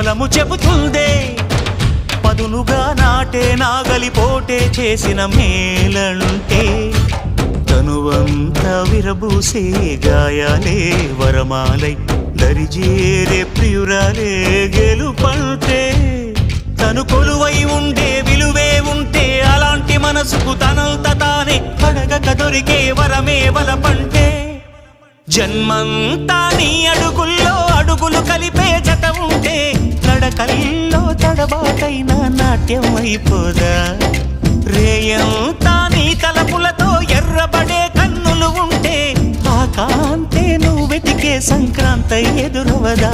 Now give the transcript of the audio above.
పొలము చెబుతుందే పదునుగా నాటే నాగలిపోటే చేసిన మేలంటే తనువంతా విరబూసే గాయాలే వరమాలై దరిజేరే ప్రియురాలే గెలుపంటే తను కొలువై ఉండే విలువే ఉంటే అలాంటి మనసుకు తనంత తానే అడగక దొరికే వరమే వలపంటే జన్మంతా నీ అడుగుల్లో అడుగులు కలిపే జత ఉంటే నడకల్లో తడబాటైన నాట్యం అయిపోదా రేయంతా నీ తలపులతో ఎర్రబడే కన్నులు ఉంటే ఆ కాంతే నువ్వు వెతికే సంక్రాంతి ఎదురవదా